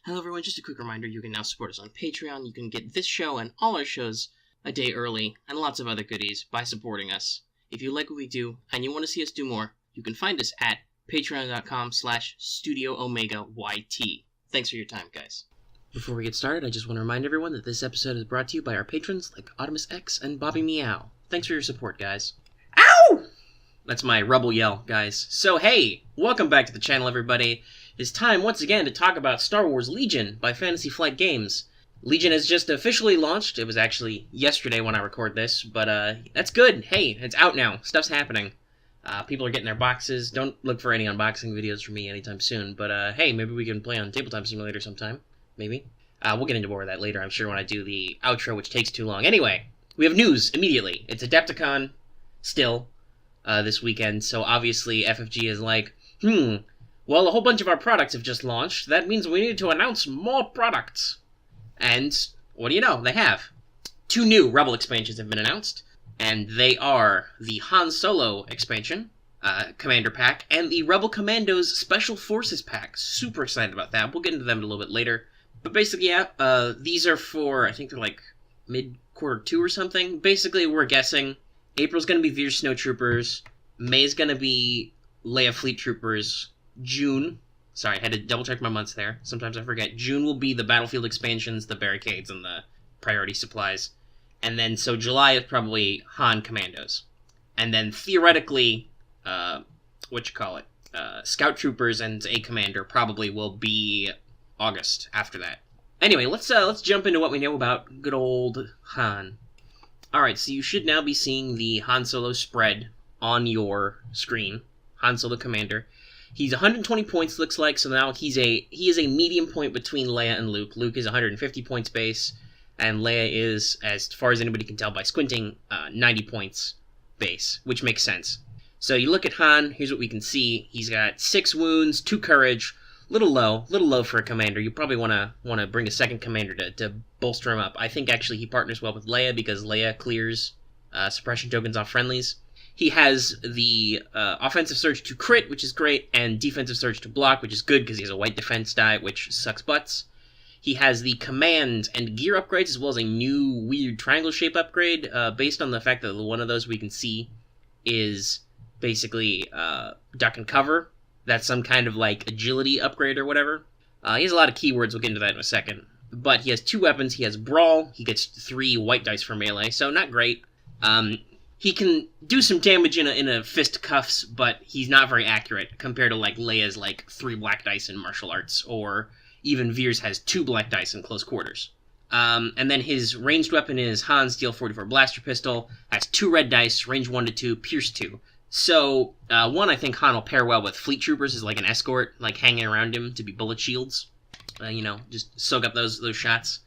Hello everyone, just a quick reminder, you can now support us on Patreon. You can get this show and all our shows a day early, and lots of other goodies by supporting us. If you like what we do, and you want to see us do more, you can find us at patreon.com/StudioOmegaYT. Thanks for your time, guys. Before we get started, I just want to remind everyone that this episode is brought to you by our patrons like Optimus X and Bobby Meow. Thanks for your support, guys. Ow! That's my Rubble yell, guys. So hey, welcome back to the channel, everybody. It's time once again to talk about Star Wars Legion by Fantasy Flight Games. Legion has just officially launched. It was actually yesterday when I record this, but that's good. Hey, it's out now. Stuff's happening. People are getting their boxes. Don't look for any unboxing videos from me anytime soon, but hey, maybe we can play on Tabletime Simulator sometime. Maybe. We'll get into more of that later, I'm sure, when I do the outro, which takes too long. Anyway, we have news immediately. It's Adepticon still this weekend, so obviously FFG is like, well, a whole bunch of our products have just launched. That means we need to announce more products. And what do you know? They have. 2 new Rubble expansions have been announced, and they are the Han Solo expansion, Commander Pack, and the Rubble Commandos Special Forces Pack. Super excited about that. We'll get into them a little bit later. But basically, yeah, these are for, I think they're like mid-quarter 2 or something. Basically, we're guessing April's going to be Veer Snowtroopers, May's going to be Leia Fleet Troopers, June, sorry, I had to double-check my months there. Sometimes I forget. June will be the Battlefield expansions, the barricades, and the priority supplies. And then, so July is probably Han Commandos. And then, theoretically, Scout Troopers and a Commander probably will be August after that. Anyway, let's jump into what we know about good old Han. Alright, so you should now be seeing the Han Solo spread on your screen. Han Solo Commander. He's 120 points, looks like, so now he is a medium point between Leia and Luke. Luke is 150 points base, and Leia is, as far as anybody can tell by squinting, 90 points base, which makes sense. So you look at Han, here's what we can see. He's got 6 wounds, 2 courage, little low for a commander. You probably want to bring a second commander to bolster him up. I think actually he partners well with Leia because Leia clears suppression tokens off friendlies. He has the offensive surge to crit, which is great, and defensive surge to block, which is good because he has a white defense die, which sucks butts. He has the command and gear upgrades, as well as a new weird triangle shape upgrade, based on the fact that one of those we can see is basically duck and cover. That's some kind of like agility upgrade or whatever. He has a lot of keywords, we'll get into that in a second. But he has 2 weapons. He has Brawl, he gets 3 white dice for melee, so not great. He can do some damage in a fist cuffs, but he's not very accurate compared to like Leia's like 3 black dice in martial arts, or even Veer's has 2 black dice in close quarters. And then his ranged weapon is Han's Steel 44 blaster pistol, has 2 red dice, range 1 to 2, pierce 2. So, one, I think Han will pair well with Fleet Troopers as like an escort, like hanging around him to be bullet shields. Just soak up those shots.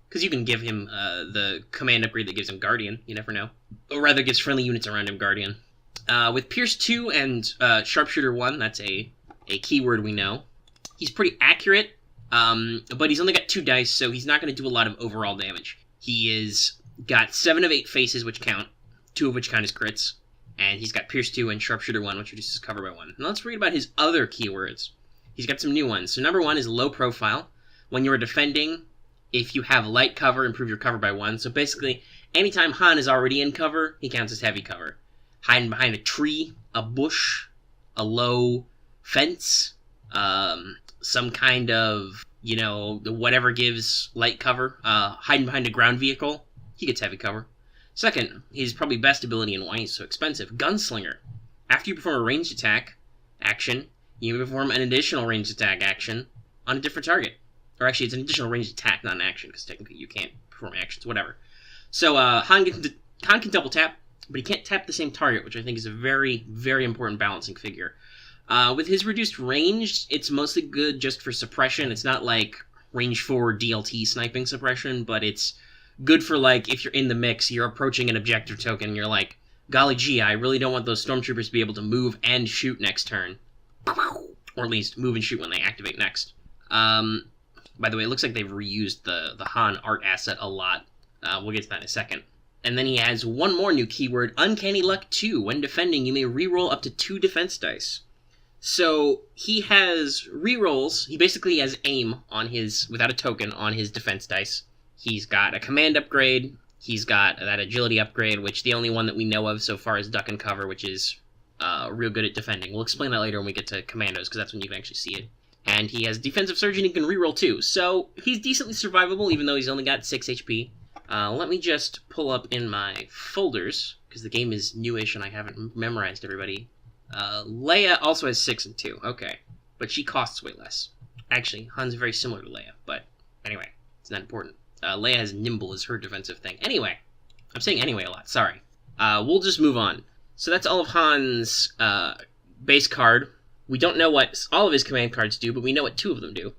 Because you can give him the command upgrade that gives him Guardian, you never know. Or rather, gives friendly units around him Guardian. With Pierce 2 and Sharpshooter 1, that's a keyword we know. He's pretty accurate, but he's only got 2 dice, so he's not going to do a lot of overall damage. He is got 7 of 8 faces, which count, 2 of which count as crits. And he's got Pierce 2 and Sharpshooter 1, which reduces cover by 1. Now let's read about his other keywords. He's got some new ones. So number 1 is low profile. When you're defending, if you have light cover, improve your cover by 1. So basically, anytime Han is already in cover, he counts as heavy cover. Hiding behind a tree, a bush, a low fence, some kind of, whatever gives light cover, hiding behind a ground vehicle, he gets heavy cover. Second, his probably best ability and why he's so expensive, Gunslinger. After you perform a ranged attack action, you perform an additional ranged attack action on a different target. Or actually, it's an additional ranged attack, not an action, because technically you can't perform actions, whatever. So, Han can double tap, but he can't tap the same target, which I think is a very, very important balancing figure. With his reduced range, it's mostly good just for suppression. It's not like range 4 DLT sniping suppression, but it's good for, like, if you're in the mix, you're approaching an objective token, and you're like, golly gee, I really don't want those stormtroopers to be able to move and shoot next turn. Or at least move and shoot when they activate next. By the way, it looks like they've reused the Han art asset a lot. We'll get to that in a second. And then he has one more new keyword, Uncanny Luck 2. When defending, you may reroll up to 2 defense dice. So he has rerolls. He basically has aim on his, without a token, on his defense dice. He's got a command upgrade. He's got that agility upgrade, which the only one that we know of so far is duck and cover, which is real good at defending. We'll explain that later when we get to Commandos, because that's when you can actually see it. And he has defensive surge, and he can reroll too. So he's decently survivable, even though he's only got 6 HP. Let me just pull up in my folders, because the game is newish and I haven't memorized everybody. Leia also has 6 and 2. Okay. But she costs way less. Actually, Han's very similar to Leia, but anyway, it's not important. Leia has nimble as her defensive thing. Anyway, I'm saying anyway a lot, sorry. We'll just move on. So that's all of Han's base card. We don't know what all of his command cards do, but we know what 2 of them do.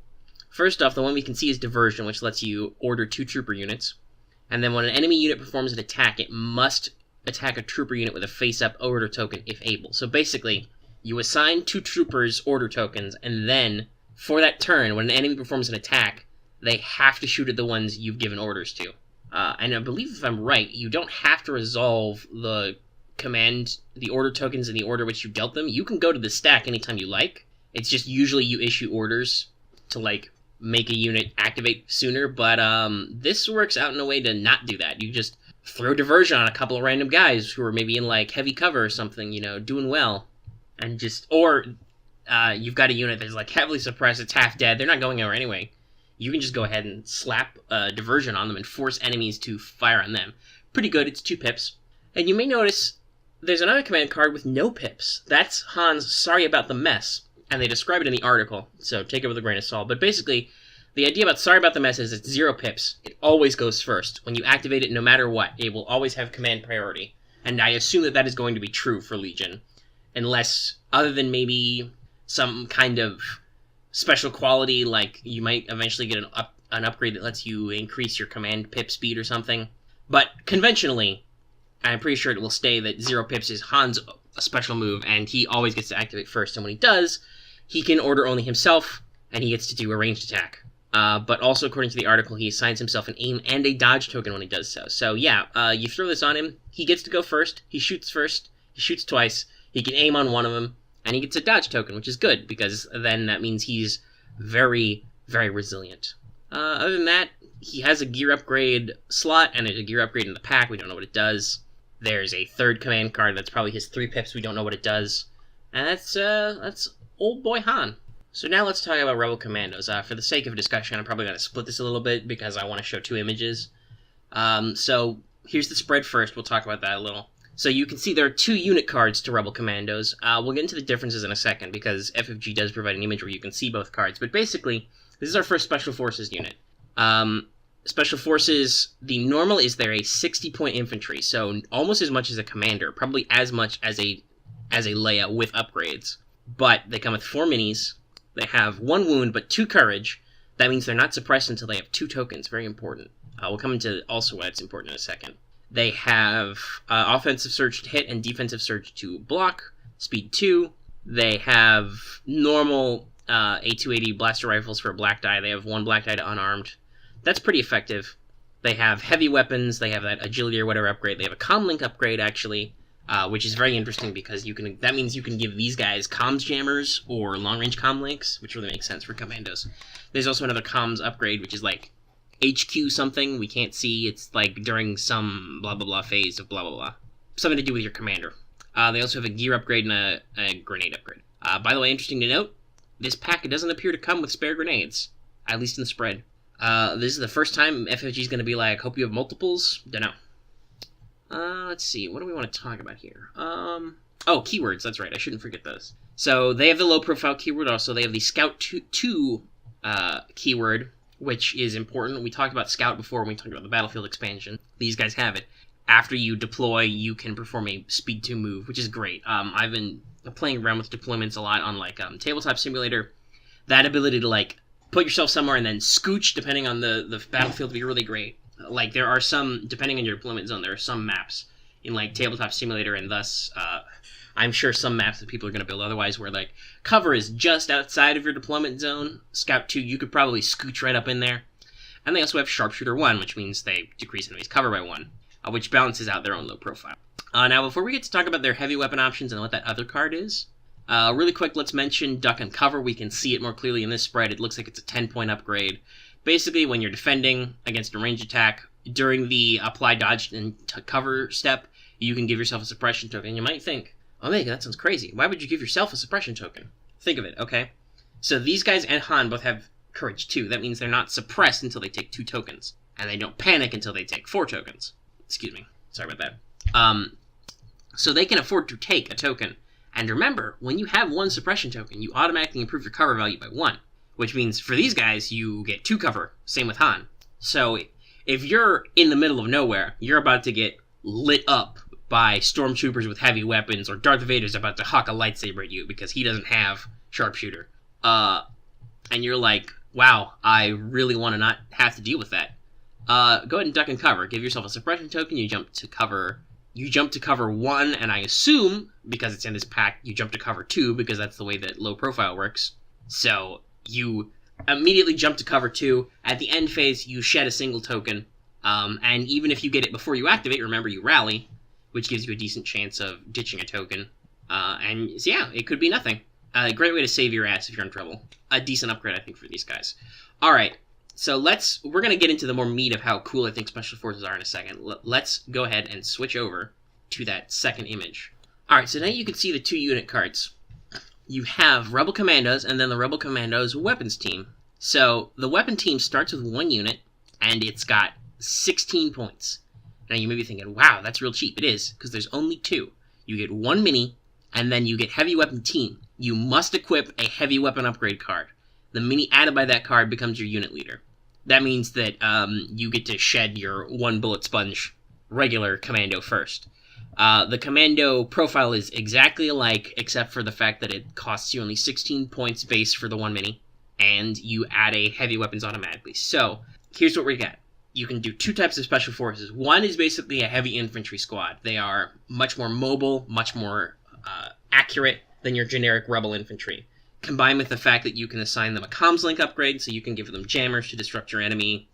First off, the one we can see is Diversion, which lets you order 2 trooper units. And then when an enemy unit performs an attack, it must attack a trooper unit with a face-up order token if able. So basically, you assign 2 troopers order tokens, and then, for that turn, when an enemy performs an attack, they have to shoot at the ones you've given orders to. And I believe, if I'm right, you don't have to resolve the order tokens in the order which you dealt them. You can go to the stack anytime you like. It's just usually you issue orders to, like, make a unit activate sooner, but this works out in a way to not do that. You just throw Diversion on a couple of random guys who are maybe in, like, heavy cover or something, you know, doing well, and just, or you've got a unit that's, like, heavily suppressed, it's half dead, they're not going anywhere anyway. You can just go ahead and slap Diversion on them and force enemies to fire on them. Pretty good, it's 2 pips. And you may notice there's another command card with no pips. That's Han's Sorry About the Mess. And they describe it in the article, so take it with a grain of salt. But basically, the idea about Sorry About the Mess is it's 0 pips. It always goes first. When you activate it, no matter what, it will always have command priority. And I assume that that is going to be true for Legion. Unless, other than maybe some kind of special quality, like you might eventually get an upgrade that lets you increase your command pip speed or something. But conventionally, I'm pretty sure it will stay that 0 pips is Han's special move, and he always gets to activate first. And when he does, he can order only himself, and he gets to do a ranged attack. But also, according to the article, he assigns himself an aim and a dodge token when he does so. So yeah, you throw this on him, he gets to go first, he shoots twice, he can aim on one of them, and he gets a dodge token, which is good, because then that means he's very, very resilient. Other than that, he has a gear upgrade slot, and there's a gear upgrade in the pack, we don't know what it does. There's a 3rd command card that's probably his 3 pips, we don't know what it does. And that's old boy Han. So now let's talk about Rubble Commandos. For the sake of discussion, I'm probably going to split this a little bit because I want to show 2 images. So here's the spread first, we'll talk about that a little. So you can see there are 2 unit cards to Rubble Commandos. We'll get into the differences in a second because FFG does provide an image where you can see both cards. But basically, this is our first Special Forces unit. Special Forces, the normal is they're a 60-point infantry, so almost as much as a commander, probably as much as a Leia with upgrades. But they come with 4 minis, they have 1 wound but 2 courage. That means they're not suppressed until they have 2 tokens, very important. We'll come into also why it's important in a second. They have offensive surge to hit and defensive surge to block, speed 2. They have normal A280 blaster rifles for a black die. They have 1 black die to unarmed. That's pretty effective. They have heavy weapons, they have that agility or whatever upgrade. They have a comlink upgrade, actually, which is very interesting because that means you can give these guys comms jammers or long-range comlinks, which really makes sense for Commandos. There's also another comms upgrade, which is like HQ something we can't see. It's like during some blah blah blah phase of blah blah blah. Something to do with your commander. They also have a gear upgrade and a grenade upgrade. By the way, interesting to note, this pack doesn't appear to come with spare grenades, at least in the spread. This is the first time FFG is going to be like, hope you have multiples? Dunno. Let's see, what do we want to talk about here? Oh, keywords, that's right, I shouldn't forget those. So, they have the low-profile keyword also, they have the Scout 2 keyword, which is important. We talked about Scout before when we talked about the Battlefield expansion. These guys have it. After you deploy, you can perform a Speed 2 move, which is great. I've been playing around with deployments a lot on, like, Tabletop Simulator. That ability to, like, put yourself somewhere and then scooch, depending on the battlefield, would be really great. Like, there are some, depending on your deployment zone, there are some maps in, like, Tabletop Simulator, and thus, I'm sure some maps that people are going to build otherwise where, like, cover is just outside of your deployment zone. Scout 2, you could probably scooch right up in there. And they also have Sharpshooter 1, which means they decrease enemies' cover by 1, which balances out their own low profile. Now, before we get to talk about their heavy weapon options and what that other card is, Really quick, let's mention Duck and Cover. We can see it more clearly in this spread. It looks like it's a 10-point upgrade. Basically, when you're defending against a ranged attack, during the apply dodge and cover step, you can give yourself a suppression token. You might think, oh, Megan, that sounds crazy. Why would you give yourself a suppression token? Think of it, okay? So these guys and Han both have Courage 2. That means they're not suppressed until they take 2 tokens. And they don't panic until they take 4 tokens. Excuse me. Sorry about that. So they can afford to take a token. And remember, when you have 1 suppression token, you automatically improve your cover value by 1. Which means for these guys, you get 2 cover. Same with Han. So if you're in the middle of nowhere, you're about to get lit up by stormtroopers with heavy weapons, or Darth Vader's about to huck a lightsaber at you because he doesn't have sharpshooter. And you're like, wow, I really want to not have to deal with that. Go ahead and duck and cover. Give yourself a suppression token. You jump to cover 1, and I assume, because it's in this pack, you jump to cover 2, because that's the way that low profile works. So you immediately jump to cover 2. At the end phase, you shed a single token. And even if you get it before you activate, remember you rally, which gives you a decent chance of ditching a token. And so yeah, it could be nothing. A great way to save your ass if you're in trouble. A decent upgrade, I think, for these guys. Alright, so we're going to get into the more meat of how cool I think Special Forces are in a second. Let's go ahead and switch over to that second image. Alright, so now you can see the 2 unit cards. You have Rubble Commandos, and then the Rubble Commandos weapons team. So, the weapon team starts with 1 unit, and it's got 16 points. Now you may be thinking, wow, that's real cheap. It is, because there's only 2. You get 1 mini, and then you get Heavy Weapon Team. You must equip a Heavy Weapon Upgrade card. The mini added by that card becomes your unit leader. That means that you get to shed your 1 Bullet Sponge regular Commando first. The Commando profile is exactly alike, except for the fact that it costs you only 16 points base for the 1 mini, and you add a Heavy Weapons automatically. So, here's what we got. You can do 2 types of Special Forces. One is basically a Heavy Infantry squad. They are much more mobile, much more accurate than your generic Rebel Infantry. Combined with the fact that you can assign them a comms link upgrade, so you can give them jammers to disrupt your enemy,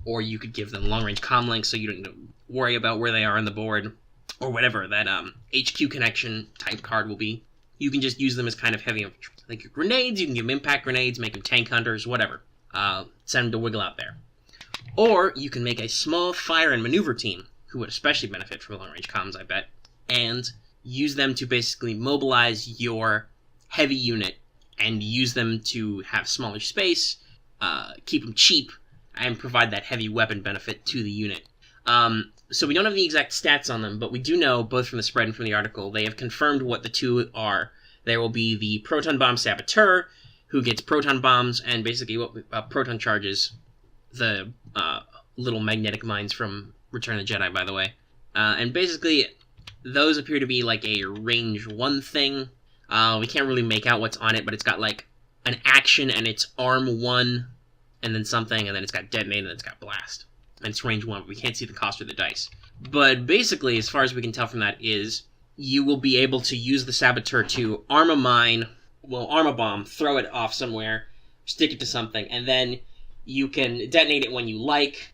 or you could give them long-range comm links so you don't need to worry about where they are on the board, or whatever that HQ connection type card will be. You can just use them as kind of heavy infantry. Like your grenades, you can give them impact grenades, make them tank hunters, whatever. Send them to wiggle out there. Or you can make a small fire and maneuver team, who would especially benefit from long-range comms, I bet, and use them to basically mobilize your heavy unit and use them to have smaller space, keep them cheap, and provide that heavy weapon benefit to the unit. So we don't have the exact stats on them, but we do know, both from the spread and from the article, they have confirmed what the 2 are. There will be the Proton Bomb Saboteur, who gets proton bombs, and basically what proton charges, the little magnetic mines from Return of the Jedi, by the way. And basically, those appear to be like a range 1 thing. We can't really make out what's on it, but it's got like an action, and it's arm 1, and then something, and then it's got detonate, and then it's got blast. And it's range 1, but we can't see the cost of the dice. But basically, as far as we can tell from that, is you will be able to use the Saboteur to arm a mine, arm a bomb, throw it off somewhere, stick it to something, and then you can detonate it when you like,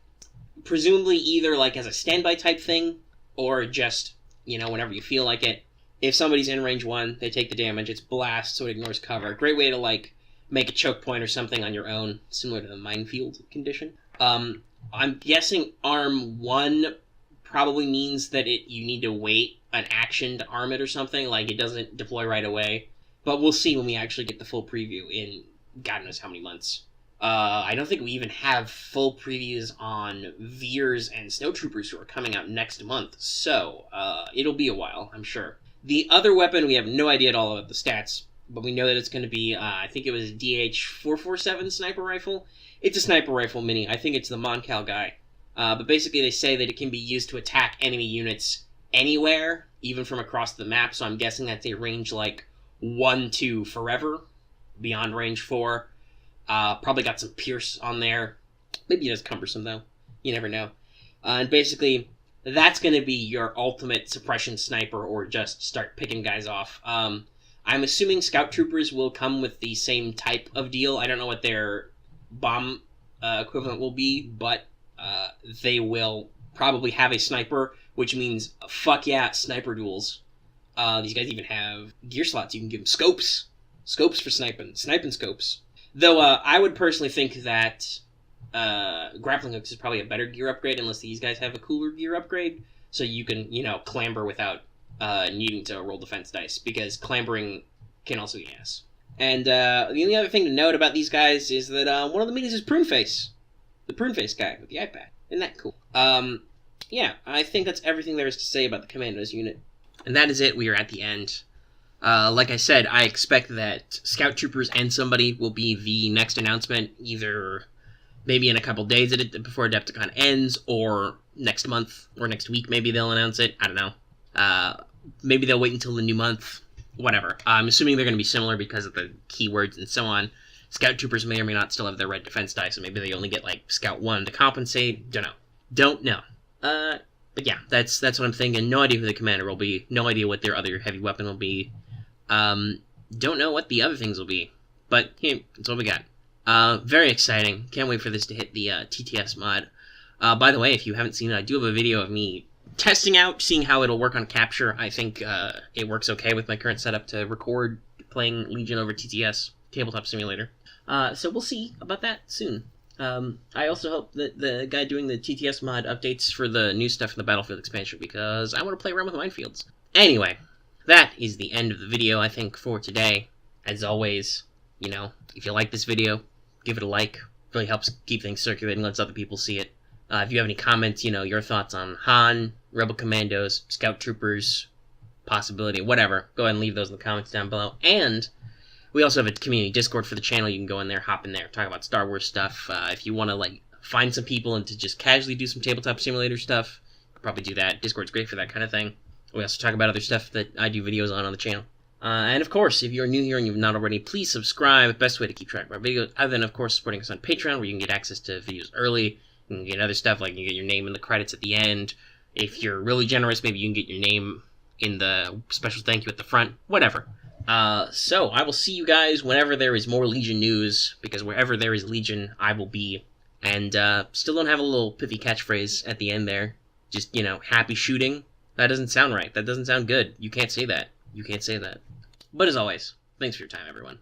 presumably either like as a standby type thing, or just, whenever you feel like it. If somebody's in range 1, they take the damage, it's blast, so it ignores cover. Great way to, make a choke point or something on your own, similar to the minefield condition. I'm guessing arm 1 probably means that you need to wait an action to arm it or something, like it doesn't deploy right away. But we'll see when we actually get the full preview in God knows how many months. I don't think we even have full previews on Veers and Snowtroopers, who are coming out next month, so it'll be a while, I'm sure. The other weapon, we have no idea at all about the stats, but we know that it's going to be, I think it was DH-447 sniper rifle. It's a sniper rifle mini. I think it's the Moncal guy. But basically they say that it can be used to attack enemy units anywhere, even from across the map, so I'm guessing that's a range 1 to forever, beyond range 4. Probably got some Pierce on there. Maybe it is cumbersome, though. You never know. And basically, that's going to be your ultimate suppression sniper, or just start picking guys off. I'm assuming Scout Troopers will come with the same type of deal. I don't know what their bomb equivalent will be, but they will probably have a sniper, which means, fuck yeah, sniper duels. These guys even have gear slots. You can give them scopes. Scopes for sniping scopes. Though I would personally think that grappling hooks is probably a better gear upgrade unless these guys have a cooler gear upgrade. So you can, clamber without needing to roll defense dice, because clambering can also be ass. And the only other thing to note about these guys is that one of the minis is Pruneface. The Pruneface guy with the eye patch. Isn't that cool? Yeah, I think that's everything there is to say about the Commandos unit. And that is it. We are at the end. Like I said, I expect that Scout Troopers and somebody will be the next announcement, either maybe in a couple days before Adepticon ends, or next month, or next week maybe they'll announce it. I don't know. Maybe they'll wait until the new month. Whatever. I'm assuming they're going to be similar because of the keywords and so on. Scout Troopers may or may not still have their red defense dice, so maybe they only get, Scout 1 to compensate. Don't know. But yeah, that's what I'm thinking. No idea who the commander will be. No idea what their other heavy weapon will be. Don't know what the other things will be. But, hey, that's what we got. Very exciting. Can't wait for this to hit the TTS mod. By the way, if you haven't seen it, I do have a video of me testing out, seeing how it'll work on capture. I think it works okay with my current setup to record playing Legion over TTS, Tabletop Simulator. So we'll see about that soon. I also hope that the guy doing the TTS mod updates for the new stuff in the Battlefield expansion, because I want to play around with minefields. Anyway, that is the end of the video, I think, for today. As always, if you like this video, give it a like. It really helps keep things circulating, lets other people see it. If you have any comments, your thoughts on Han, Rebel Commandos, Scout Troopers, possibility, whatever, go ahead and leave those in the comments down below. And we also have a community Discord for the channel. You can go in there, hop in there, talk about Star Wars stuff. If you want to, find some people and to just casually do some Tabletop Simulator stuff, you could probably do that. Discord's great for that kind of thing. We also talk about other stuff that I do videos on the channel. And of course, if you're new here and you've not already, please subscribe. Best way to keep track of our videos, other than, of course, supporting us on Patreon, where you can get access to videos early. You can get other stuff, like you get your name in the credits at the end. If you're really generous, maybe you can get your name in the special thank you at the front. Whatever. So I will see you guys whenever there is more Legion news, because wherever there is Legion, I will be. And still don't have a little pithy catchphrase at the end there. Just, happy shooting. That doesn't sound right. That doesn't sound good. You can't say that. You can't say that. But as always, thanks for your time, everyone.